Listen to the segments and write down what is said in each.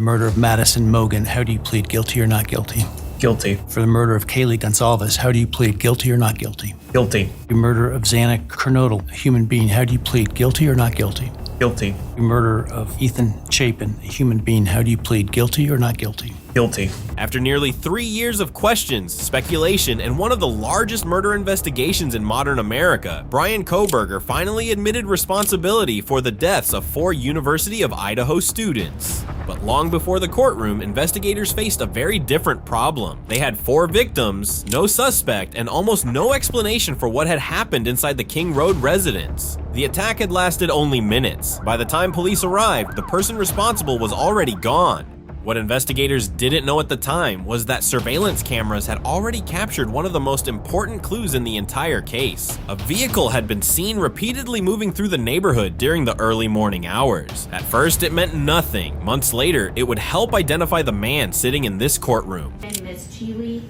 murder of Madison Mogen, how do you plead guilty or not guilty? Guilty. For the murder of Kaylee Gonsalves, how do you plead guilty or not guilty? Guilty. The murder of Xana Kernodle, a human being, how do you plead guilty or not guilty? Guilty. The murder of Ethan Chapin, a human being, how do you plead guilty or not guilty? Guilty. After nearly 3 years of questions, speculation, and one of the largest murder investigations in modern America, Bryan Kohberger finally admitted responsibility for the deaths of 4 University of Idaho students. But long before the courtroom, investigators faced a very different problem. They had 4 victims, no suspect, and almost no explanation for what had happened inside the King Road residence. The attack had lasted only minutes. By the time police arrived, the person responsible was already gone. What investigators didn't know at the time was that surveillance cameras had already captured one of the most important clues in the entire case. A vehicle had been seen repeatedly moving through the neighborhood during the early morning hours. At first, it meant nothing. Months later, it would help identify the man sitting in this courtroom. And Ms. Chile,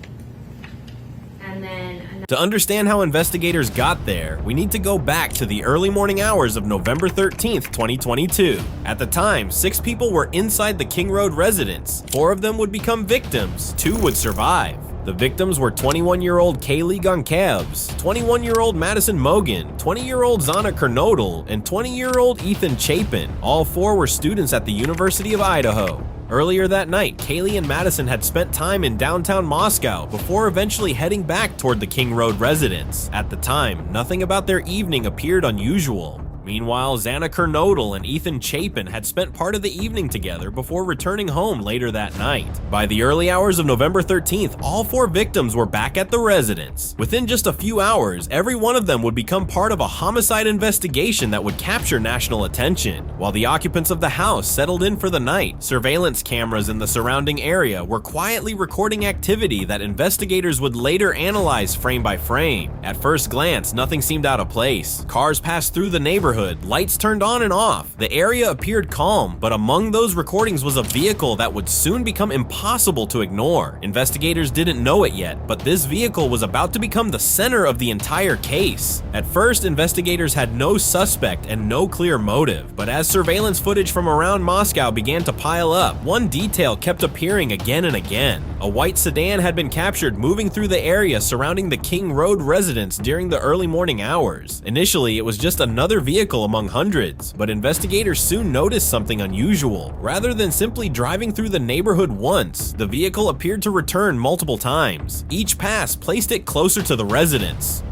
and then To understand how investigators got there, we need to go back to the early morning hours of November 13th, 2022. At the time, 6 people were inside the King Road residence. 4 of them would become victims, 2 would survive. The victims were 21-year-old Kaylee Gonsalves, 21-year-old Madison Mogen, 20-year-old Xana Kernodle, and 20-year-old Ethan Chapin. All 4 were students at the University of Idaho. Earlier that night, Kaylee and Madison had spent time in downtown Moscow before eventually heading back toward the King Road residence. At the time, nothing about their evening appeared unusual. Meanwhile, Xana Kernodle and Ethan Chapin had spent part of the evening together before returning home later that night. By the early hours of November 13th, all 4 victims were back at the residence. Within just a few hours, every one of them would become part of a homicide investigation that would capture national attention. While the occupants of the house settled in for the night, surveillance cameras in the surrounding area were quietly recording activity that investigators would later analyze frame by frame. At first glance, nothing seemed out of place. Cars passed through the neighborhood, lights turned on and off. The area appeared calm, but among those recordings was a vehicle that would soon become impossible to ignore. Investigators didn't know it yet, but this vehicle was about to become the center of the entire case. At first, investigators had no suspect and no clear motive, but as surveillance footage from around Moscow began to pile up, one detail kept appearing again and again. A white sedan had been captured moving through the area surrounding the King Road residence during the early morning hours. Initially, it was just another vehicle among hundreds, but investigators soon noticed something unusual. Rather than simply driving through the neighborhood once, the vehicle appeared to return multiple times. Each pass placed it closer to the residence.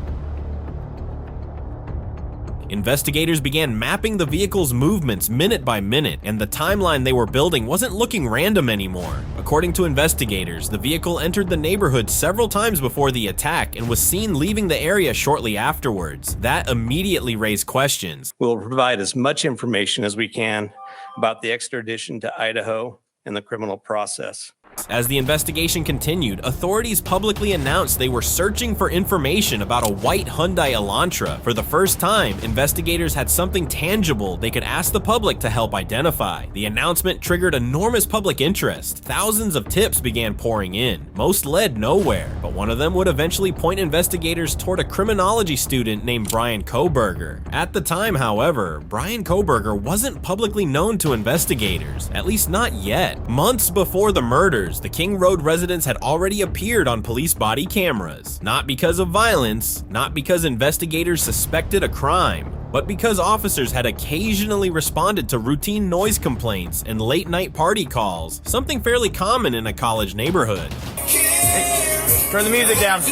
Investigators began mapping the vehicle's movements minute by minute, and the timeline they were building wasn't looking random anymore. According to investigators, the vehicle entered the neighborhood several times before the attack and was seen leaving the area shortly afterwards. That immediately raised questions. We'll provide as much information as we can about the extradition to Idaho and the criminal process. As the investigation continued, authorities publicly announced they were searching for information about a white Hyundai Elantra. For the first time, investigators had something tangible they could ask the public to help identify. The announcement triggered enormous public interest. Thousands of tips began pouring in. Most led nowhere, but one of them would eventually point investigators toward a criminology student named Bryan Kohberger. At the time, however, Bryan Kohberger wasn't publicly known to investigators, at least not yet. Months before the murders, the King Road residence had already appeared on police body cameras. Not because of violence, not because investigators suspected a crime, but because officers had occasionally responded to routine noise complaints and late-night party calls, something fairly common in a college neighborhood. Hey, turn the music down.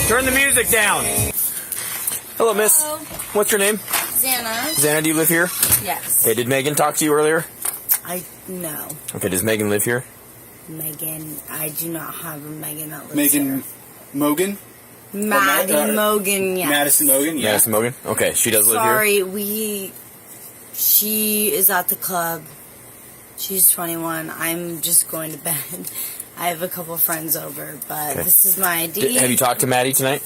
Turn the music down. Hello, miss. Hello. What's your name? Xana. Xana, do you live here? Yes. Hey, did Megan talk to you earlier? No. Okay, does Megan live here? Megan, I do not have a Megan that lives Megan here. Mogen? Maddie Mogen, yes. Madison Mogen, yeah. Madison Mogen? Okay, she does live here? She is at the club. She's 21. I'm just going to bed. I have a couple friends over, but This is my ID. Have you talked to Maddie tonight?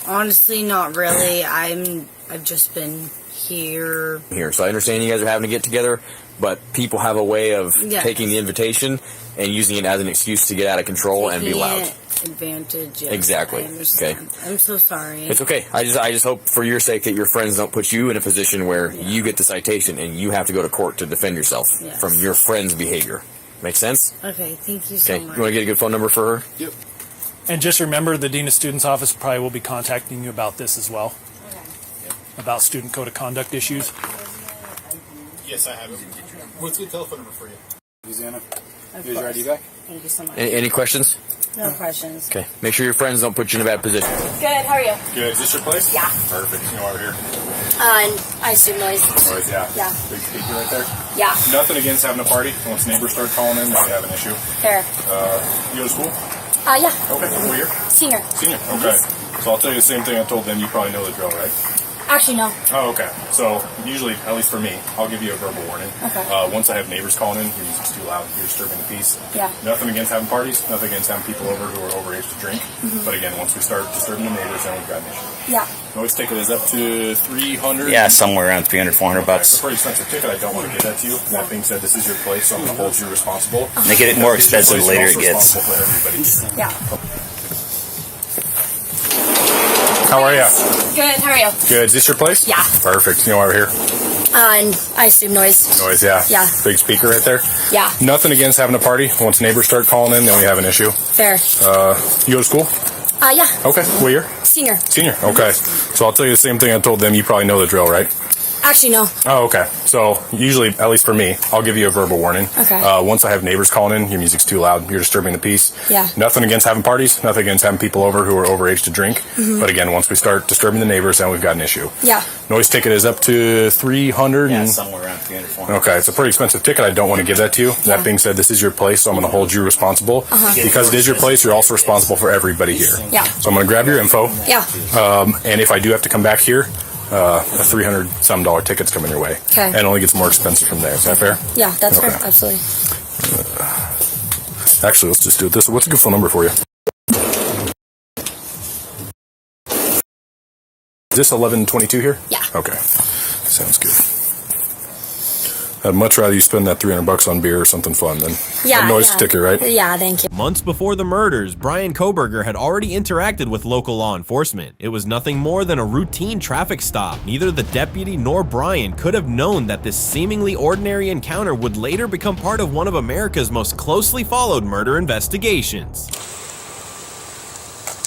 Honestly, not really. I've just been here. So I understand you guys are having to get together, but people have a way of Yes. taking the invitation and using it as an excuse to get out of control and be loud. advantage. Yes, Exactly. I understand. Okay. I'm so sorry. It's okay. I just hope for your sake that your friends don't put you in a position where you get the citation and you have to go to court to defend yourself Yes. from your friend's behavior. Make sense? Okay, thank you so Okay. You much. want to get a good phone number for her? Yep. And just remember, the Dean of Students office probably will be contacting you about this as well, Okay. about student code of conduct issues. Yes, I have it. What's the telephone number for you? Susanna, Of here's your course. ID back. Thank you so much. Any questions? No questions. Okay. Make sure your friends don't put you in a bad position. Good, how are you? Good. Is this your place? Yeah. Perfect. You know why we're here? I assume noise. Noise, yeah. Yeah. Big speaker right there. Yeah, Nothing against having a party. Once neighbors start calling in, then we have an issue. fair. You go to school? Yeah, Okay. What year? senior. Senior. Okay. So I'll tell you the same thing I told them. You probably know the drill, right? Actually, no. Oh, okay. So usually, at least for me, I'll give you a verbal warning. Okay. Once I have neighbors calling in, your music's too loud, you're disturbing the peace. Yeah. Nothing against having parties, nothing against having people over who are overage to drink. But again, once we start disturbing the neighbors, then we've got an issue. Yeah. Noise ticket is up to 300. Yeah, somewhere around 300, 400 It's a bucks. pretty expensive ticket. I don't want to give that to you. That being said, this is your place, so I'm going to hold you responsible. Make it more This is your expensive place, later you're it also gets. responsible for everybody. Yeah. How are you? Good, how are you? Good. Is this your place? Yeah. Perfect. You know why we're here? And I assume noise. Noise, yeah. Yeah. Big speaker right there. Yeah, Nothing against having a party. Once neighbors start calling in, then we have an issue. fair. You go to school? Yeah, Okay. What year? senior. Senior. Okay. So I'll tell you the same thing I told them. You probably know the drill, right? Actually, no. Oh, okay. So usually, at least for me, I'll give you a verbal warning. Okay. Once I have neighbors calling in, your music's too loud, you're disturbing the peace. Yeah. Nothing against having parties, nothing against having people over who are overage to drink. But again, once we start disturbing the neighbors, then we've got an issue. Yeah. Noise ticket is up to 300. Yeah, and- somewhere around 300, 400. Okay, it's a pretty expensive ticket. I don't want to give that to you. That being said, this is your place, so I'm going to hold you responsible. Because it is your place, you're also responsible for everybody here. Yeah. So I'm going to grab your info. Yeah. And if I do have to come back here, a $300 ticket's coming your way. Okay. And it only gets more expensive from there. Is that fair? Yeah, that's Okay. fair. Absolutely. Actually, let's just do it this way. What's a good phone number for you? Is this 1122 here? Yeah. Okay. Sounds good. I'd much rather you spend that $300 on beer or something fun than a noise ticket, right? Yeah, thank you. Months before the murders, Bryan Kohberger had already interacted with local law enforcement. It was nothing more than a routine traffic stop. Neither the deputy nor Bryan could have known that this seemingly ordinary encounter would later become part of one of America's most closely followed murder investigations.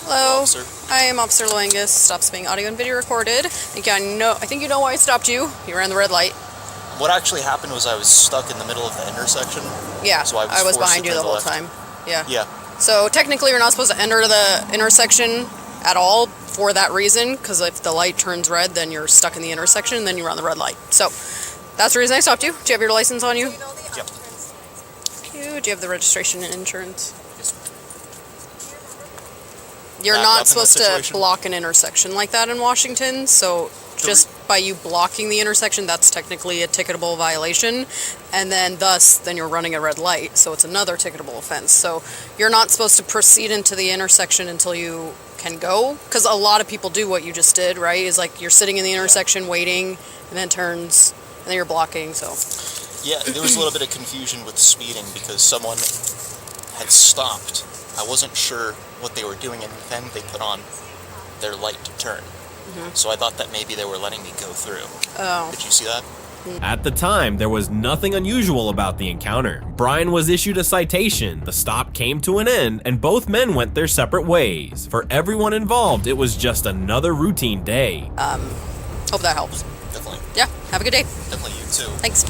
Hello, I am Officer Loangus. Stops being audio and video recorded. I think you know why I stopped you. You ran the red light. What actually happened was I was stuck in the middle of the intersection. Yeah, So I was forced behind to you the turn whole left. time. Yeah. Yeah. So technically, you're not supposed to enter the intersection at all for that reason, because if the light turns red, then you're stuck in the intersection, and then you run the red light. So that's the reason I stopped you. Do you have your license on you? Yep. Do you have the registration and insurance? Yes. You're Back up in not that supposed to situation? block an intersection like that in Washington, so just by you blocking the intersection, that's technically a ticketable violation, and then you're running a red light, so it's another ticketable offense. So you're not supposed to proceed into the intersection until you can go, because a lot of people do what you just did, right? Is like you're sitting in the intersection waiting, and then turns, and then you're blocking, so. Yeah, there was a little bit of confusion with speeding because someone had stopped. I wasn't sure what they were doing, and then they put on their light to turn. So I thought that maybe they were letting me go through. Oh. Did you see that? At the time, there was nothing unusual about the encounter. Bryan was issued a citation, the stop came to an end, and both men went their separate ways. For everyone involved, it was just another routine day. Hope that helps. Definitely. Yeah, have a good day. Definitely you too. Thanks.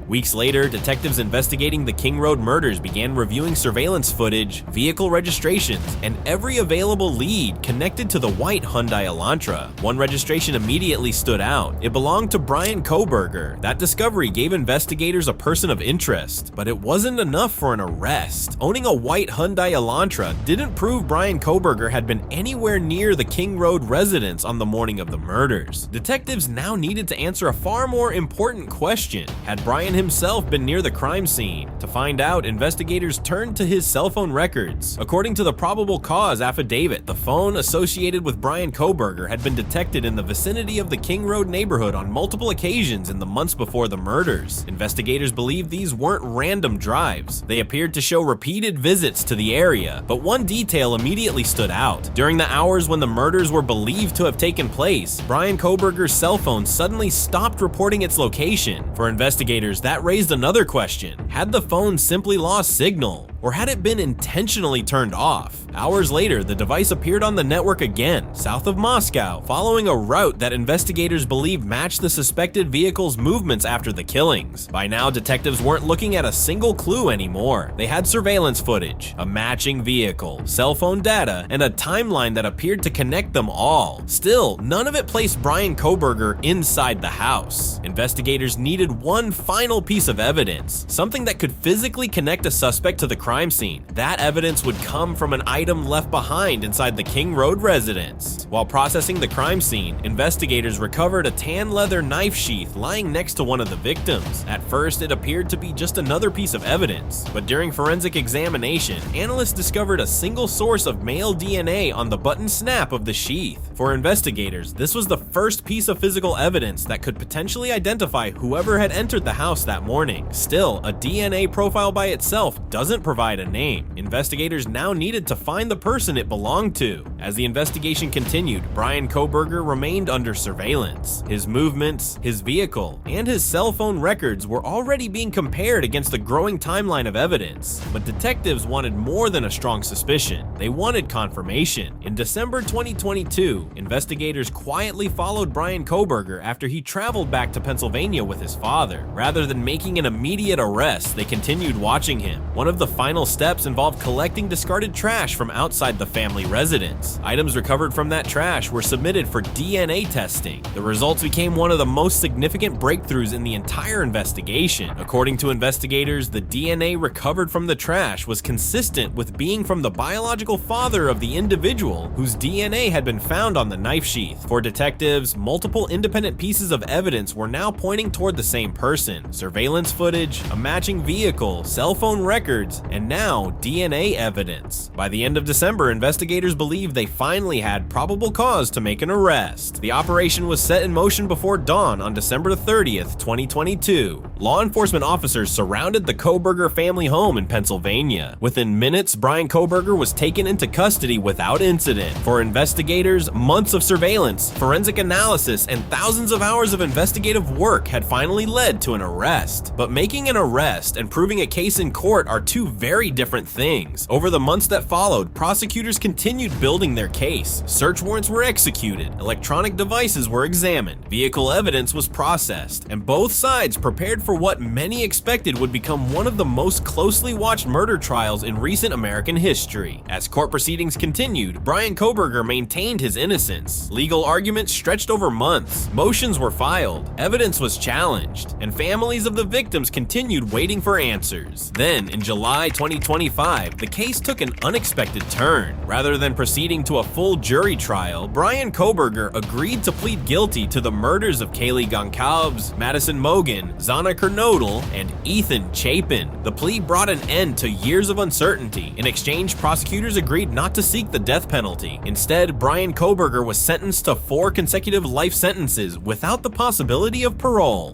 Weeks later, detectives investigating the King Road murders began reviewing surveillance footage, vehicle registrations, and every available lead connected to the white Hyundai Elantra. One registration immediately stood out. It belonged to Bryan Kohberger. That discovery gave investigators a person of interest, but it wasn't enough for an arrest. Owning a white Hyundai Elantra didn't prove Bryan Kohberger had been anywhere near the King Road residence on the morning of the murders. Detectives now needed to answer a far more important question. Had Bryan Bryan himself been near the crime scene. To find out, investigators turned to his cell phone records. According to the probable cause affidavit, the phone associated with Bryan Kohberger had been detected in the vicinity of the King Road neighborhood on multiple occasions in the months before the murders. Investigators believe these weren't random drives. They appeared to show repeated visits to the area, but one detail immediately stood out. During the hours when the murders were believed to have taken place, Bryan Kohberger's cell phone suddenly stopped reporting its location. For investigators, that raised another question. Had the phone simply lost signal? Or had it been intentionally turned off? Hours later, the device appeared on the network again, south of Moscow, following a route that investigators believe matched the suspected vehicle's movements after the killings. By now, detectives weren't looking at a single clue anymore. They had surveillance footage, a matching vehicle, cell phone data, and a timeline that appeared to connect them all. Still, none of it placed Bryan Kohberger inside the house. Investigators needed one final piece of evidence, something that could physically connect a suspect to the crime scene. That evidence would come from an item left behind inside the King Road residence. While processing the crime scene, investigators recovered a tan leather knife sheath lying next to one of the victims. At first, it appeared to be just another piece of evidence, but during forensic examination, analysts discovered a single source of male DNA on the button snap of the sheath. For investigators, this was the first piece of physical evidence that could potentially identify whoever had entered the house that morning. Still, a DNA profile by itself doesn't provide a name. Investigators now needed to find the person it belonged to. As the investigation continued, Bryan Kohberger remained under surveillance. His movements, his vehicle, and his cell phone records were already being compared against a growing timeline of evidence. But detectives wanted more than a strong suspicion. They wanted confirmation. In December 2022, investigators quietly followed Bryan Kohberger after he traveled back to Pennsylvania with his father. Rather than making an immediate arrest, they continued watching him. One of the final steps involved collecting discarded trash from outside the family residence. Items recovered from that trash were submitted for DNA testing. The results became one of the most significant breakthroughs in the entire investigation. According to investigators, the DNA recovered from the trash was consistent with being from the biological father of the individual whose DNA had been found on the knife sheath. For detectives, multiple independent pieces of evidence were now pointing toward the same person. Surveillance footage, a matching vehicle, cell phone records, and now DNA evidence. By the end of December, investigators believed they finally had probable cause to make an arrest. The operation was set in motion before dawn on December 30th, 2022. Law enforcement officers surrounded the Kohberger family home in Pennsylvania. Within minutes, Bryan Kohberger was taken into custody without incident. For investigators, months of surveillance, forensic analysis, and thousands of hours of investigative work had finally led to an arrest. But making an arrest and proving a case in court are two very different things. Over the months that followed, prosecutors continued building their case. Search warrants were executed, electronic devices were examined, vehicle evidence was processed, and both sides prepared for what many expected would become one of the most closely watched murder trials in recent American history. As court proceedings continued, Bryan Kohberger maintained his innocence. Legal arguments stretched over months, motions were filed, evidence was challenged, and families of the victims continued waiting for answers. Then, in July 2025, the case took an unexpected turn. Rather than proceeding to a full jury trial, Bryan Kohberger agreed to plead guilty to the murders of Kaylee Goncalves, Madison Mogen, Zana Kernodle, and Ethan Chapin. The plea brought an end to years of uncertainty. In exchange, prosecutors agreed not to seek the death penalty. Instead, Bryan Kohberger was sentenced to 4 consecutive life sentences without the possibility of parole.